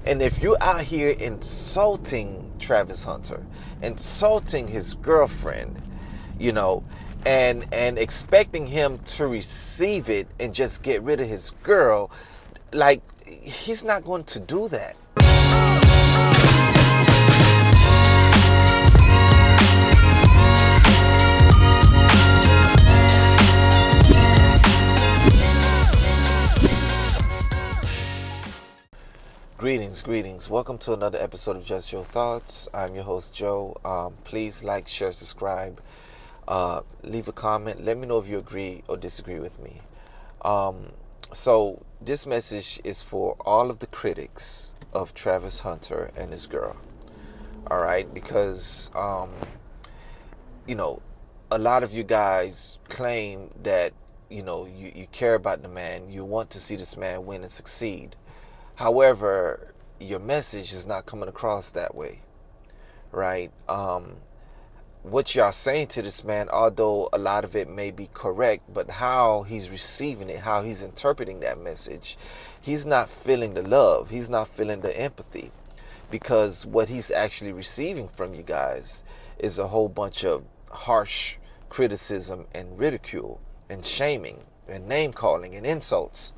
And if you're out here insulting Travis Hunter, insulting his girlfriend, you know, and expecting him to receive it and just get rid of his girl, like, he's not going to do that. Greetings. Welcome to another episode of Just Joe Thoughts. I'm your host, Joe. Please like, share, subscribe. Leave a comment. Let me know if you agree or disagree with me. So this message is for all of the critics of Travis Hunter and his girl. All right, because you know, a lot of you guys claim that you care about the man, you want to see this man win and succeed. However, your message is not coming across that way, right? What y'all saying to this man, although a lot of it may be correct, but how he's receiving it, how he's interpreting that message, he's not feeling the love, he's not feeling the empathy, because what he's actually receiving from you guys is a whole bunch of harsh criticism and ridicule and shaming and name calling and insults.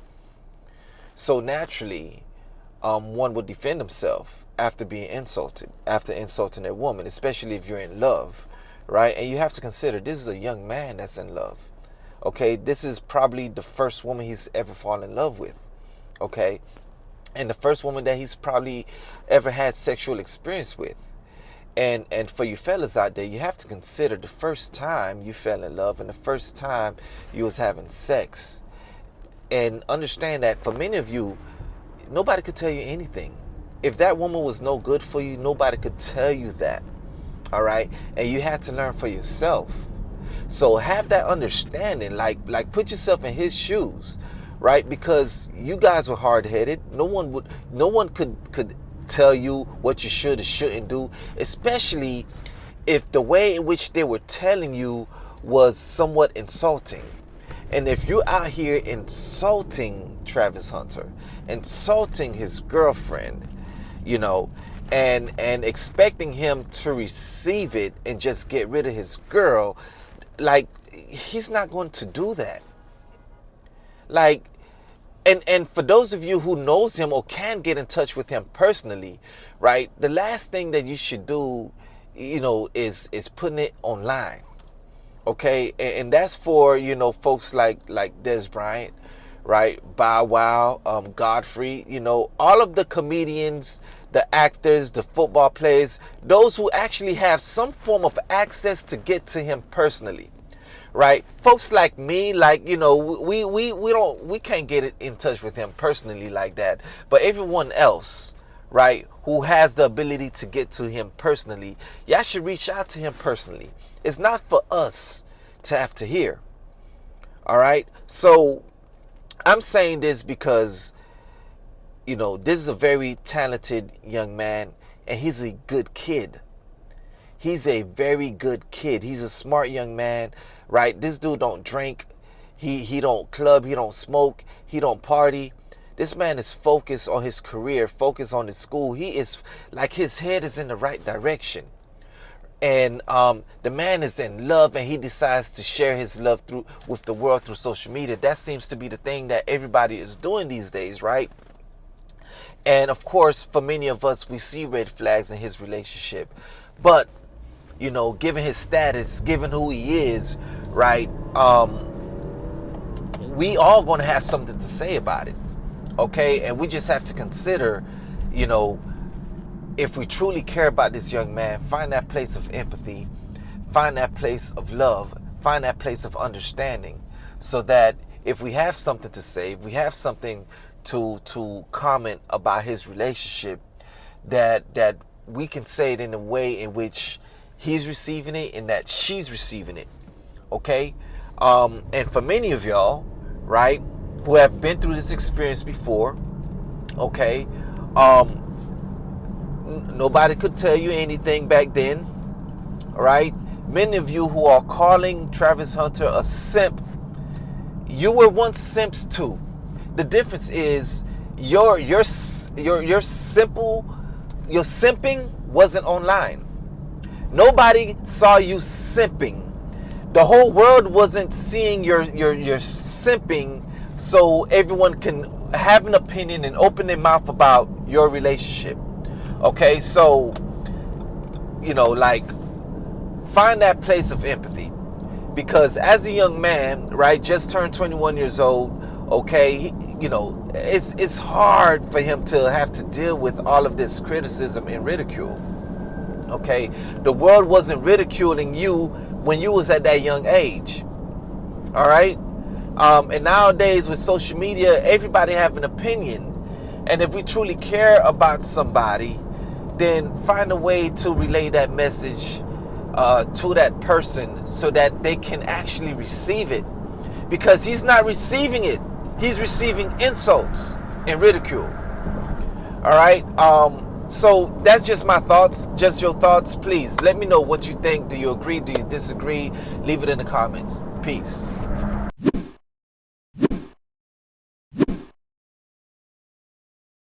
So naturally, one would defend himself after being insulted, after insulting a woman, especially if you're in love, right? And you have to consider, this is a young man that's in love, okay? This is probably the first woman he's ever fallen in love with, okay? And the first woman that he's probably ever had sexual experience with. And for you fellas out there, you have to consider the first time you fell in love and the first time you was having sex. And understand that for many of you, nobody could tell you anything. If that woman was no good for you, nobody could tell you that. All right? And you had to learn for yourself. So have that understanding, like put yourself in his shoes, right? Because you guys were hard-headed. No one could tell you what you should or shouldn't do, especially if the way in which they were telling you was somewhat insulting. And if you're out here insulting Travis Hunter, insulting his girlfriend, and expecting him to receive it and just get rid of his girl, like, he's not going to do that. Like, and for those of you who knows him or can get in touch with him personally, right, the last thing that you should do, is putting it online. Okay, and that's for folks like Dez Bryant, right? Bow Wow, Godfrey, all of the comedians, the actors, the football players, those who actually have some form of access to get to him personally, right? Folks like me, we can't get in touch with him personally like that, but everyone else, right, who has the ability to get to him personally, y'all should reach out to him personally. It's not for us to have to hear. All right? So I'm saying this because, this is a very talented young man, and he's a good kid. He's a very good kid. He's a smart young man, right? This dude don't drink. He don't club. He don't smoke. He don't party. This man is focused on his career, focused on his school. He is, like, his head is in the right direction. And the man is in love, and he decides to share his love with the world through social media. That seems to be the thing that everybody is doing these days, right? And of course, for many of us, we see red flags in his relationship. But, given his status, given who he is, right, we all going to have something to say about it, okay? And we just have to consider, if we truly care about this young man, find that place of empathy, find that place of love, find that place of understanding, so that if we have something to say, if we have something to comment about his relationship, that we can say it in a way in which he's receiving it and that she's receiving it, okay? And for many of y'all, right, who have been through this experience before, okay, nobody could tell you anything back then, right? Many of you who are calling Travis Hunter a simp, you were once simps too. The difference is your simping wasn't online. Nobody saw you simping. The whole world wasn't seeing your simping, so everyone can have an opinion and open their mouth about your relationship. Okay, so like, find that place of empathy, because as a young man, right, just turned 21 years old, okay, it's hard for him to have to deal with all of this criticism and ridicule. Okay, the world wasn't ridiculing you when you was at that young age. All right, and nowadays with social media, everybody have an opinion, and if we truly care about somebody, then find a way to relay that message to that person so that they can actually receive it, because he's not receiving it. He's receiving insults and ridicule. All right. So that's just my thoughts, just your thoughts. Please let me know what you think. Do you agree? Do you disagree? Leave it in the comments. Peace.